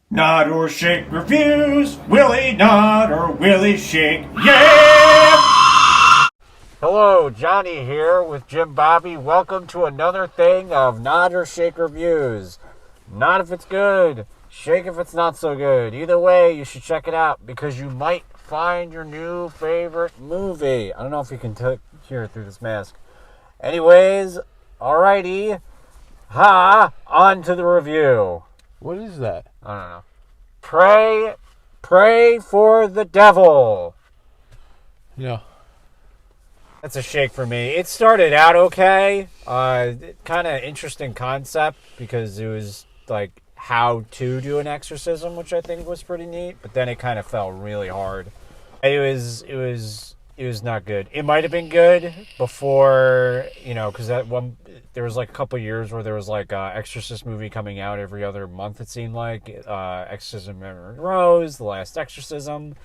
Nod or shake reviews. Willie nod or Willie shake. Yeah! Hello, Johnny here with Jim Bobby. Welcome to another thing of Nod or Shake reviews. Nod if it's good, shake if it's not so good. Either way, you should check it out because you might find your new favorite movie. I don't know if you can hear it through this mask. Anyways, alrighty. On to the review. What is that? I don't know. Pray for the devil. No. That's a shake for me. It started out okay. Kind of interesting concept because it was like how to do an exorcism, which I think was pretty neat. But then it kind of fell really hard. It was not good. It might have been good before, because there was like a couple years where there was like a Exorcist movie coming out every other month. It seemed like Exorcism Emily Rose, The Last Exorcism.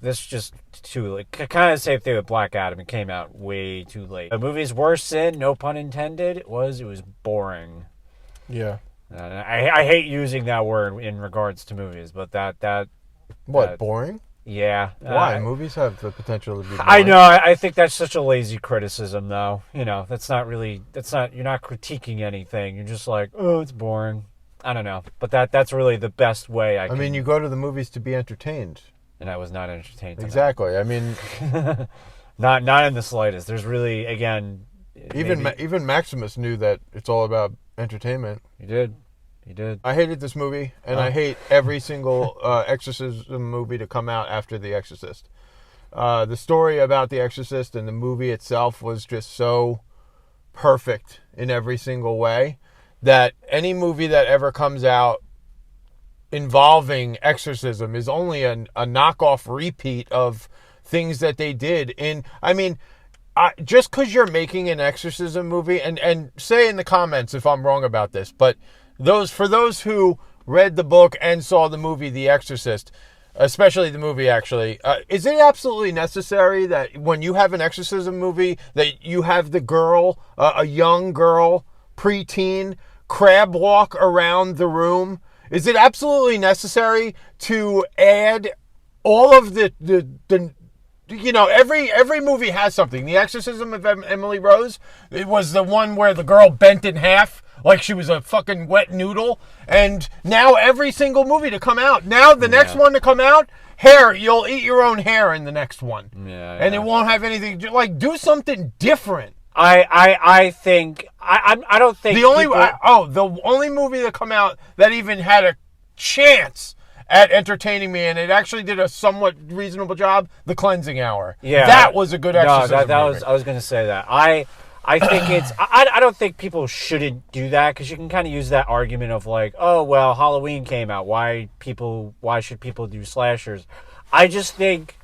This just too late. Kind of the same thing with Black Adam. It came out way too late. The movie's worst sin, no pun intended, it was boring. Yeah. I hate using that word in regards to movies, but that boring? Yeah. Why? Movies have the potential to be boring. I know. I think that's such a lazy criticism, though. You're not critiquing anything. You're just like, oh, it's boring. I don't know. But that's really the best way I mean, you go to the movies to be entertained. And I was not entertained. Exactly. I mean, not in the slightest. There's really, again, even Maximus knew that it's all about entertainment. He did. I hated this movie, and I hate every single Exorcism movie to come out after The Exorcist. The story about The Exorcist and the movie itself was just so perfect in every single way that any movie that ever comes out involving exorcism is only a knockoff repeat of things that they did. Just because you're making an exorcism movie, and say in the comments if I'm wrong about this, but for those who read the book and saw the movie The Exorcist, especially the movie actually, is it absolutely necessary that when you have an exorcism movie that you have the girl, a young girl, preteen, crab walk around the room? Is it absolutely necessary to add all of the every movie has something. The Exorcism of Emily Rose, it was the one where the girl bent in half like she was a fucking wet noodle. And now every single movie to come out, now the next one to come out, hair, you'll eat your own hair in the next one. And it won't have anything, like, do something different. I think I don't think the only movie that come out that even had a chance at entertaining me, and it actually did a somewhat reasonable job, The Cleansing Hour. Yeah, that was a good exorcism. I was going to say that. I think it's I don't think people shouldn't do that because you can kind of use that argument of like, oh well, Halloween came out. Why should people do slashers? I just think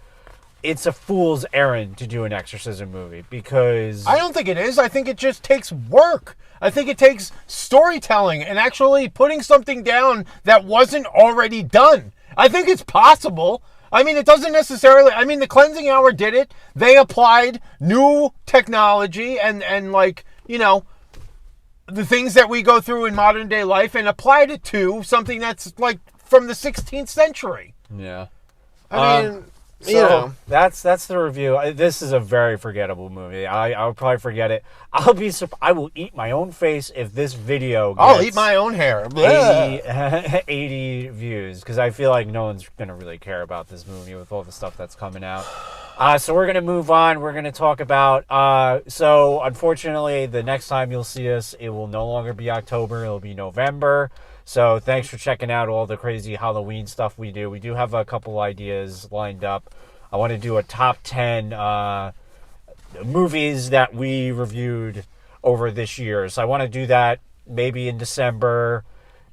it's a fool's errand to do an exorcism movie because I don't think it is. I think it just takes work. I think it takes storytelling and actually putting something down that wasn't already done. I think it's possible. I mean, it doesn't necessarily... The Cleansing Hour did it. They applied new technology and the things that we go through in modern day life and applied it to something that's like from the 16th century. Yeah. That's the review. This is a very forgettable movie. I'll probably forget it. I will eat my own face if this video gets I'll eat my own hair. 80 views because I feel like no one's going to really care about this movie with all the stuff that's coming out. So we're going to move on. We're going to talk about... so unfortunately, the next time you'll see us, it will no longer be October. It'll be November. So thanks for checking out all the crazy Halloween stuff we do. We do have a couple ideas lined up. I want to do a top 10 movies that we reviewed over this year. So I want to do that maybe in December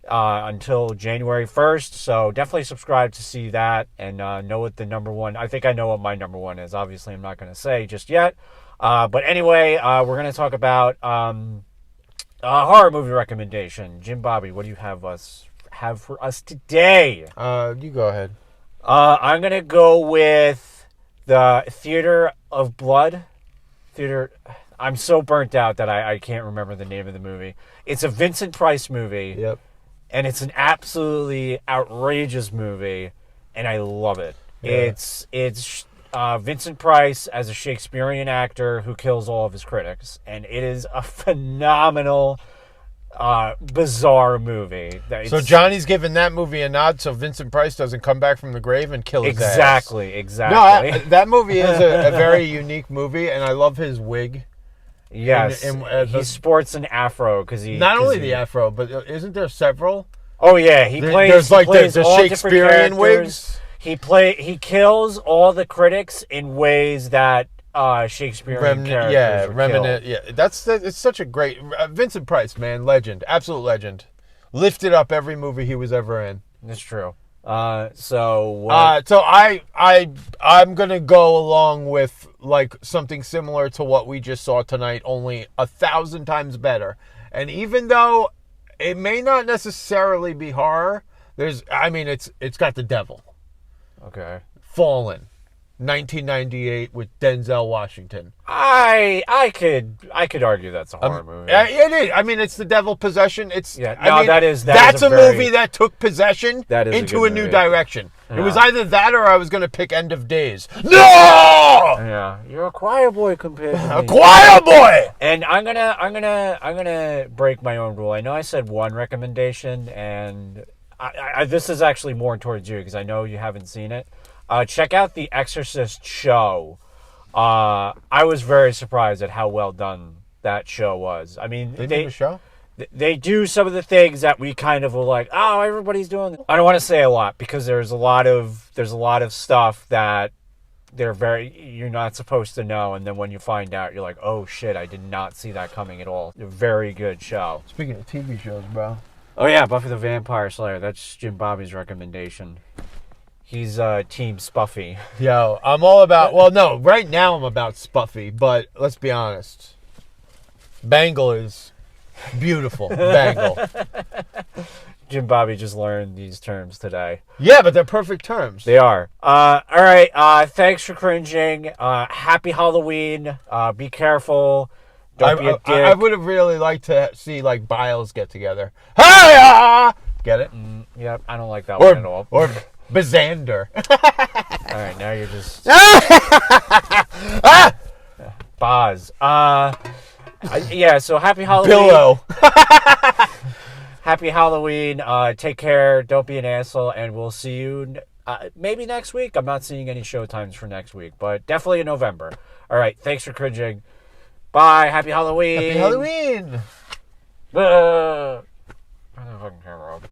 until January 1st. So definitely subscribe to see that and know what the number one... I think I know what my number one is. Obviously, I'm not going to say just yet. But anyway, we're going to talk about... horror movie recommendation. Jim Bobby, what do you have for us today? You go ahead. I'm gonna go with the Theater of Blood. I'm so burnt out that I can't remember the name of the movie. It's a Vincent Price movie. Yep. and it's an absolutely outrageous movie, and I love it. Yeah. It's Vincent Price as a Shakespearean actor who kills all of his critics, and it is a phenomenal, bizarre movie. So Johnny's giving that movie a nod so Vincent Price doesn't come back from the grave and kill his ass. Exactly. No, that movie is a very unique movie, and I love his wig. Yes, he sports an afro because not only the afro, but isn't there several? Oh yeah, he plays. There's like he plays the all Shakespearean wigs. He kills all the critics in ways that Shakespearean characters would kill. Yeah, it's such a great Vincent Price, man, legend, absolute legend. Lifted up every movie he was ever in. That's true. So I'm gonna go along with like something similar to what we just saw tonight, only 1,000 times better. And even though it may not necessarily be horror, it's got the devil. Okay. Fallen, 1998 with Denzel Washington. I could argue that's a horror movie. It is. I mean, it's the devil possession. That's a movie that took possession into a new movie. Direction. Yeah. It was either that or I was going to pick End of Days. No! Yeah, you're a choir boy compared to me. A choir boy. And I'm gonna break my own rule. I know I said one recommendation, and this is actually more towards you because I know you haven't seen it. Check out the Exorcist show. I was very surprised at how well done that show was. I mean, they do a show? They do some of the things that we kind of were like, oh, everybody's doing this. I don't want to say a lot because there's a lot of stuff that you're not supposed to know, and then when you find out, you're like, oh shit, I did not see that coming at all. A very good show. Speaking of TV shows, bro. Oh yeah, Buffy the Vampire Slayer. That's Jim Bobby's recommendation. He's Team Spuffy. Yo, I'm all about... Well, no, right now I'm about Spuffy, but let's be honest. Bangle is beautiful. Bangle. Jim Bobby just learned these terms today. Yeah, but they're perfect terms. They are. All right, thanks for cringing. Happy Halloween. Be careful. Don't be a dick. I would have really liked to see, like, Biles get together. Hey! Get it? Yep, I don't like that one at all. Or... Bazander. All right, now you're just Boz. Yeah. So happy Halloween. Billow. Happy Halloween. Take care. Don't be an asshole, and we'll see you maybe next week. I'm not seeing any show times for next week, but definitely in November. All right. Thanks for cringing. Bye. Happy Halloween. Happy Halloween. I don't fucking care, Rob.